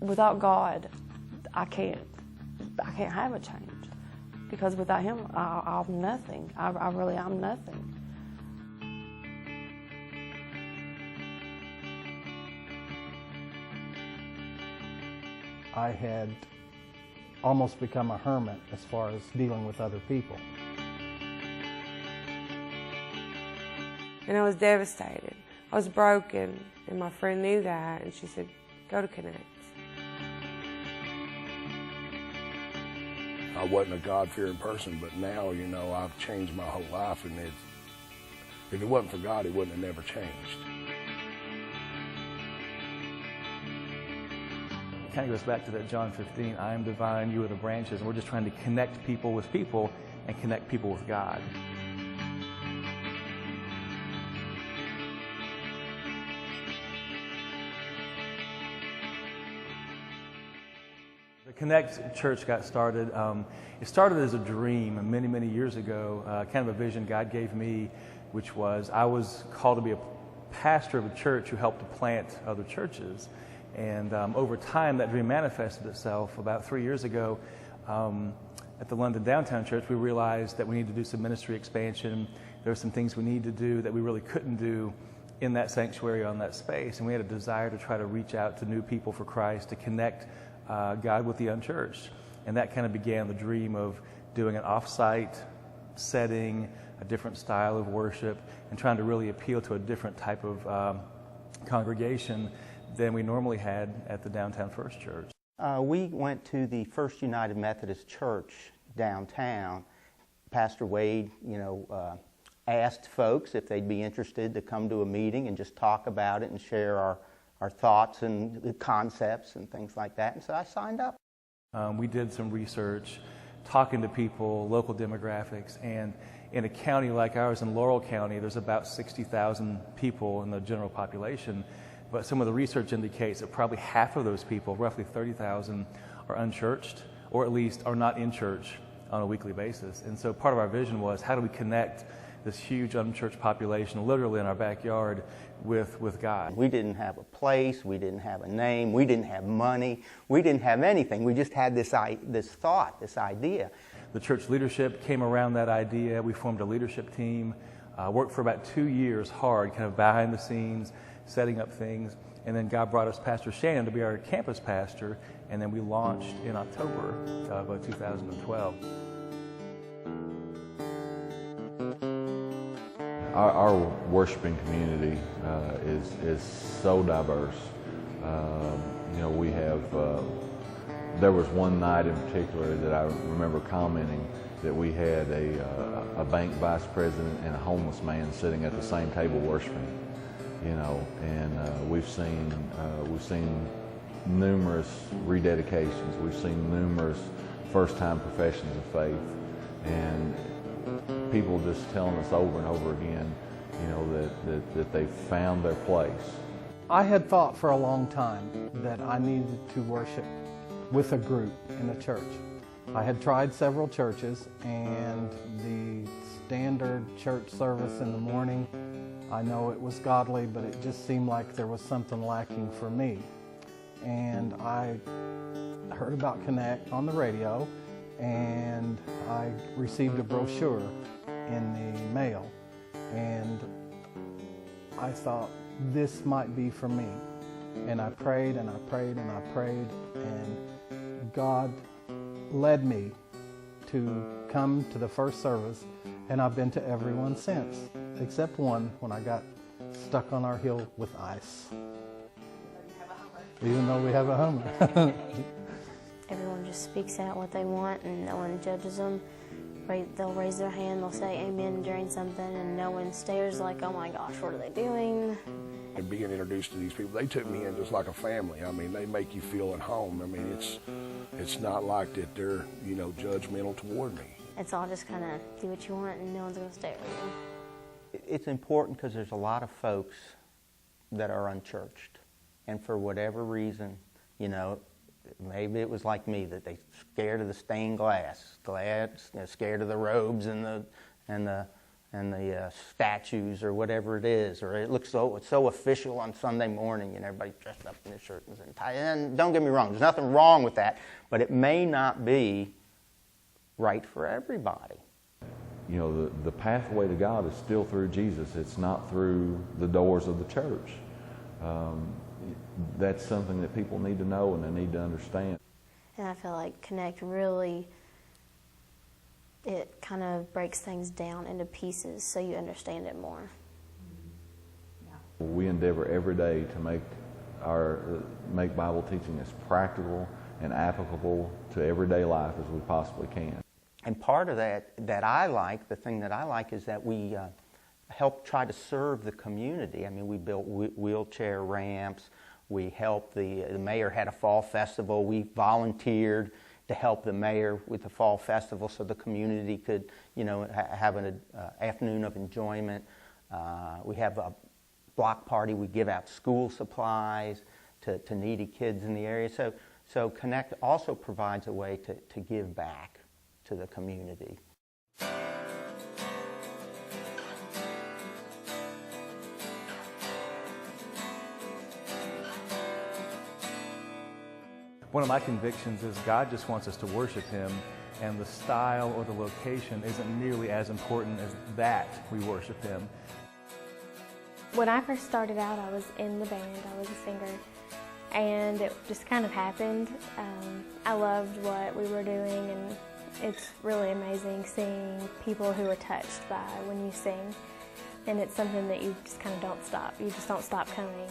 Without God, I can't have a change. Because without Him, I'm nothing. I really am nothing. I had almost become a hermit as far as dealing with other people. And I was devastated. I was broken, and my friend knew that, and she said, go to Connect. I wasn't a God-fearing person, but now, I've changed my whole life, and if it wasn't for God, it wouldn't have never changed. It kind of goes back to that John 15, I am the vine, you are the branches, and we're just trying to connect people with people and connect people with God. The Connect Church got started. It started as a dream many, many years ago, kind of a vision God gave me, which was I was called to be a pastor of a church who helped to plant other churches. And over time, that dream manifested itself. About 3 years ago, at the London Downtown Church, we realized that we needed to do some ministry expansion. There were some things we needed to do that we really couldn't do in that sanctuary, on that space. And we had a desire to try to reach out to new people for Christ, to connect God with the unchurched. And that kind of began the dream of doing an off-site setting, a different style of worship, and trying to really appeal to a different type of congregation than we normally had at the Downtown First Church. We went to the First United Methodist Church downtown. Pastor Wade, asked folks if they'd be interested to come to a meeting and just talk about it and share our thoughts and the concepts and things like that. And so I signed up. We did some research, talking to people, local demographics, and in a county like ours, in Laurel County, there's about 60,000 people in the general population. But some of the research indicates that probably half of those people, roughly 30,000, are unchurched, or at least are not in church on a weekly basis. And so part of our vision was, how do we connect this huge unchurched population, literally in our backyard, with God? We didn't have a place, we didn't have a name, we didn't have money, we didn't have anything. We just had this thought, this idea. The church leadership came around that idea. We formed a leadership team, worked for about 2 years hard, kind of behind the scenes, setting up things, and then God brought us Pastor Shannon to be our campus pastor, and then we launched in October of 2012. Our worshiping community is so diverse. We have, there was one night in particular that I remember commenting that we had a bank vice president and a homeless man sitting at the same table worshiping. And we've seen numerous rededications. We've seen numerous first-time professions of faith, and people just telling us over and over again, that they've found their place. I had thought for a long time that I needed to worship with a group in a church. I had tried several churches, and the standard church service in the morning, I know it was godly, but it just seemed like there was something lacking for me. And I heard about Connect on the radio, and I received a brochure in the mail, and I thought this might be for me. And I prayed and I prayed and I prayed, and God led me to come to the first service, and I've been to every one since, except one when I got stuck on our hill with ice. Even though we have a Hummer. Everyone just speaks out what they want, and no one judges them. They'll raise their hand, they'll say amen during something, and no one stares like, oh my gosh, what are they doing? And being introduced to these people, they took me in just like a family. I mean, they make you feel at home. I mean, it's not like that they're, judgmental toward me. It's all just kind of do what you want, and no one's going to stare at you. It's important because there's a lot of folks that are unchurched. And for whatever reason, maybe it was like me, that they scared of the stained glass, scared of the robes and and the statues or whatever it is, or it looks so official on Sunday morning and everybody's dressed up in their shirts and tie. And don't get me wrong, there's nothing wrong with that, but it may not be right for everybody. You know, the pathway to God is still through Jesus. It's not through the doors of the church. That's something that people need to know and they need to understand. And I feel like Connect really, it kind of breaks things down into pieces so you understand it more. We endeavor every day to make Bible teaching as practical and applicable to everyday life as we possibly can. And part of that I like, the thing that I like is that we help try to serve the community. I mean, we built wheelchair ramps. We helped the mayor had a fall festival. We volunteered to help the mayor with the fall festival so the community could, you know, have an afternoon of enjoyment. We have a block party. We give out school supplies to needy kids in the area. So Connect also provides a way to give back to the community. One of my convictions is God just wants us to worship Him, and the style or the location isn't nearly as important as that we worship Him. When I first started out, I was in the band, I was a singer, and it just kind of happened. I loved what we were doing, and it's really amazing seeing people who are touched by when you sing. And it's something that you just kind of don't stop. You just don't stop coming.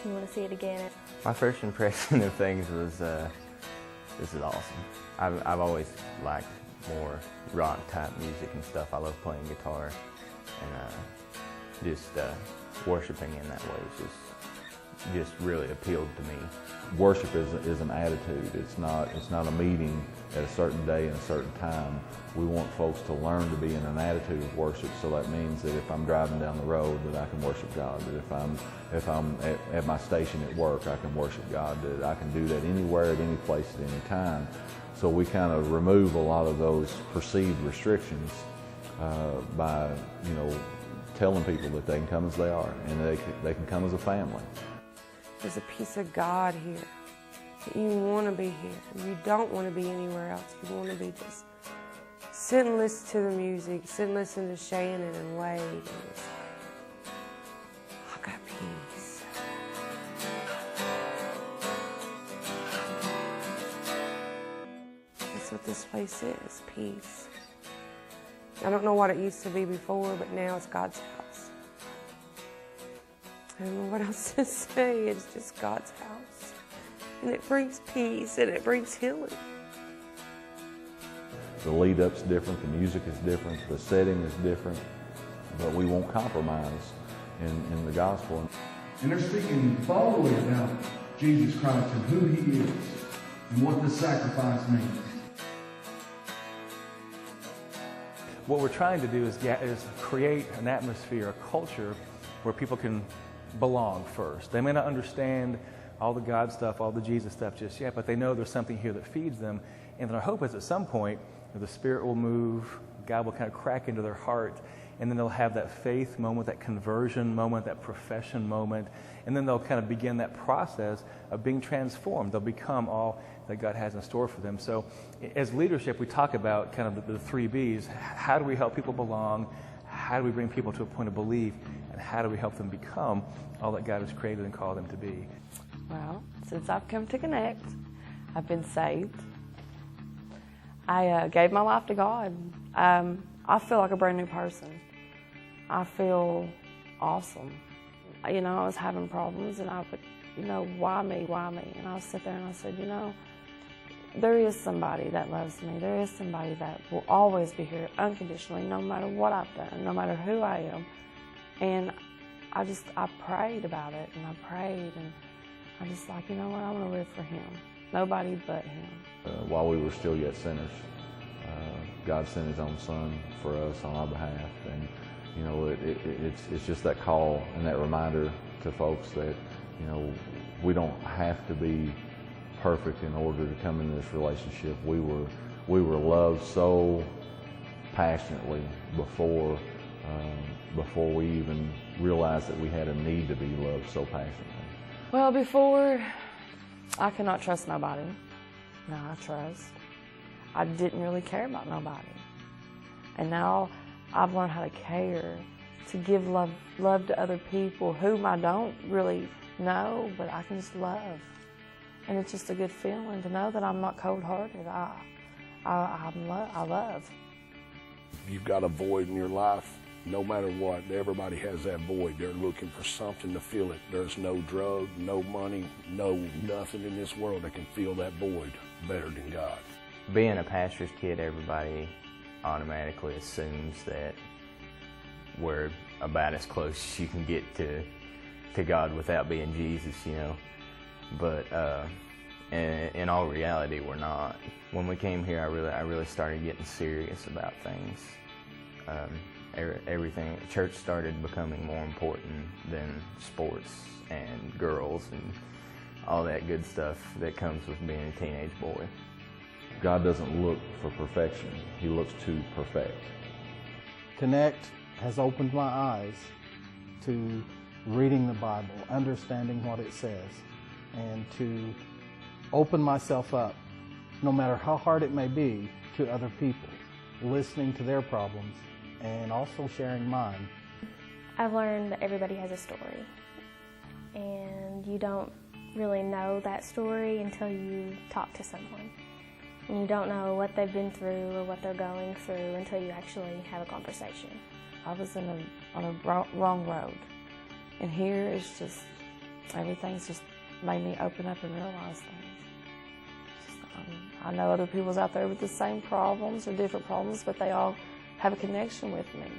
You want to see it again. My first impression of things was, this is awesome. I've always liked more rock type music and stuff. I love playing guitar, and just worshiping in that way just really appealed to me. Worship is an attitude. It's not a meeting at a certain day and a certain time. We want folks to learn to be in an attitude of worship. So that means that if I'm driving down the road, that I can worship God. That if I'm at my station at work, I can worship God. That I can do that anywhere, at any place, at any time. So we kind of remove a lot of those perceived restrictions by, you know, telling people that they can come as they are and they can come as a family. There's a piece of God here. You want to be here. You don't want to be anywhere else. You want to be just sit and listen to the music, sit and listen to Shannon and Wade. And just, I got peace. That's what this place is, peace. I don't know what it used to be before, but now it's God's house. I don't know what else to say. It's just God's house. And it brings peace and it brings healing. The lead up's different, the music is different, the setting is different, but we won't compromise in the gospel. And they're speaking boldly about Jesus Christ and who He is and what this sacrifice means. What we're trying to do is create an atmosphere, a culture where people can belong first. They may not understand all the God stuff, all the Jesus stuff just yet, but they know there's something here that feeds them. And our hope is at some point the Spirit will move, God will kind of crack into their heart, and then they'll have that faith moment, that conversion moment, that profession moment, and then they'll kind of begin that process of being transformed. They'll become all that God has in store for them. So as leadership, we talk about kind of the 3 B's. How do we help people belong? How do we bring people to a point of belief? And how do we help them become all that God has created and called them to be? Well, since I've come to Connect, I've been saved. I gave my life to God. I feel like a brand new person. I feel awesome. You know, I was having problems and I would, you know, why me, why me? And I would sit there and I said, you know, there is somebody that loves me. There is somebody that will always be here unconditionally, no matter what I've done, no matter who I am. And I prayed about it, and I prayed, and I just like, you know what, I want to live for Him. Nobody but Him. While we were still yet sinners, God sent His own Son for us on our behalf. And, you know, it's just that call and that reminder to folks that, you know, we don't have to be perfect in order to come into this relationship. We were loved so passionately before before we even realized that we had a need to be loved so passionately? Well, before, I could not trust nobody. Now I trust. I didn't really care about nobody. And now I've learned how to care, to give love to other people whom I don't really know, but I can just love. And it's just a good feeling to know that I'm not cold-hearted. I love. You've got a void in your life, no matter what. Everybody has that void. They're looking for something to fill it. There's no drug, no money, no nothing in this world that can fill that void better than God. Being a pastor's kid, everybody automatically assumes that we're about as close as you can get to God without being Jesus, you know. But in all reality, we're not. When we came here, I really started getting serious about things. Everything, church started becoming more important than sports and girls and all that good stuff that comes with being a teenage boy. God doesn't look for perfection. He looks to perfect. Connect has opened my eyes to reading the Bible, understanding what it says, and to open myself up, no matter how hard it may be, to other people, listening to their problems and also sharing mine. I've learned that everybody has a story, and you don't really know that story until you talk to someone. And you don't know what they've been through or what they're going through until you actually have a conversation. I was on a wrong road. And here it's just, everything's just made me open up and realize things. I know other people's out there with the same problems or different problems, but they all have a connection with me.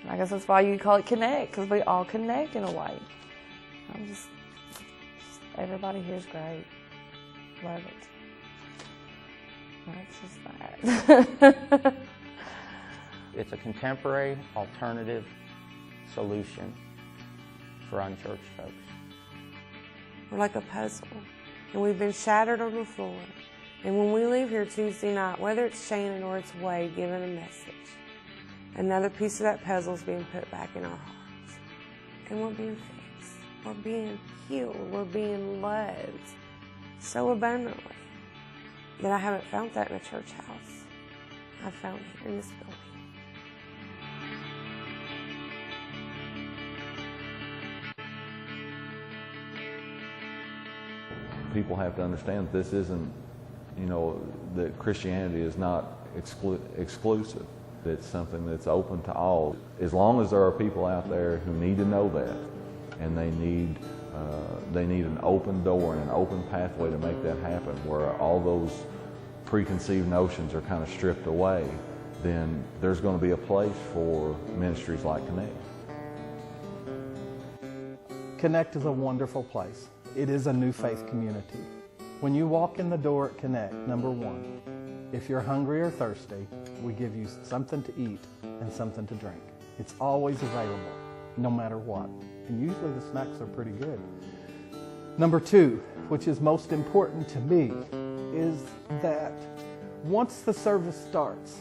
And I guess that's why you call it connect, because we all connect in a way. Everybody here is great. Love it. That's just that. It's a contemporary, alternative solution for unchurched folks. We're like a puzzle, and we've been shattered on the floor. And when we leave here Tuesday night, whether it's Shannon or it's Wade giving a message, another piece of that puzzle is being put back in our hearts. And we're being fixed. We're being healed. We're being loved so abundantly that I haven't found that in a church house. I've found it here in this building. People have to understand that this isn't, that Christianity is not exclusive. It's something that's open to all. As long as there are people out there who need to know that, and they need an open door and an open pathway to make that happen, where all those preconceived notions are kind of stripped away, then there's going to be a place for ministries like Connect. Connect is a wonderful place. It is a new faith community. When you walk in the door at Connect, number one, if you're hungry or thirsty, we give you something to eat and something to drink. It's always available, no matter what. And usually the snacks are pretty good. Number two, which is most important to me, is that once the service starts,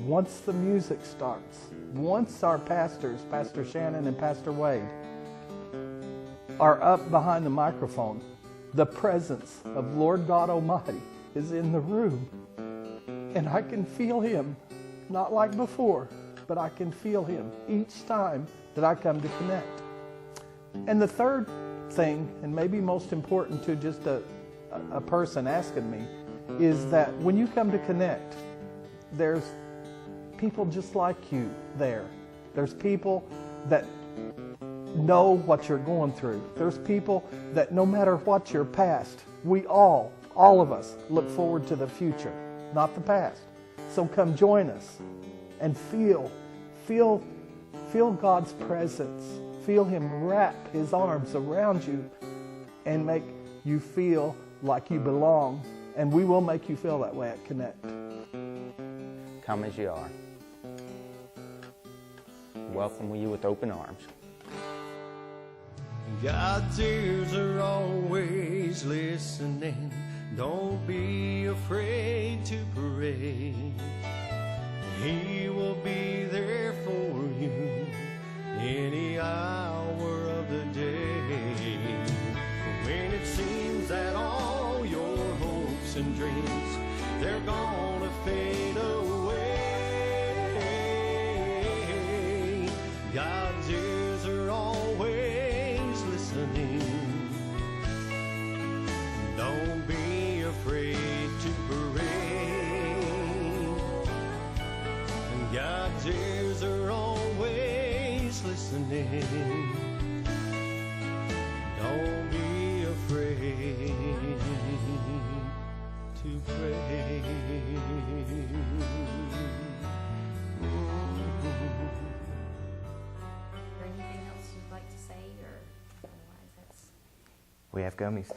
once the music starts, once our pastors, Pastor Shannon and Pastor Wade, are up behind the microphone, the presence of Lord God Almighty is in the room. And I can feel Him, not like before, but I can feel Him each time that I come to Connect. And the third thing, and maybe most important to just a person asking me, is that when you come to Connect, there's people just like you there. There's people that know what you're going through. There's people that no matter what your past, we all of us look forward to the future, not the past. So come join us and feel God's presence. Feel Him wrap His arms around you and make you feel like you belong. And we will make you feel that way at Connect. Come as you are. Welcome you with open arms. God's ears are always listening. Don't be afraid to pray. He will be there for you God's ears are always listening. Don't be afraid to pray. Anything else you'd like to say, or otherwise that's... We have gummies.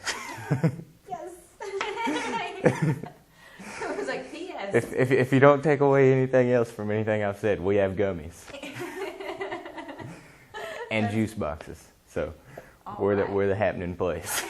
Yes. It was like, P.S. If you don't take away anything else from anything I've said, we have gummies. And juice boxes. So we're the happening place.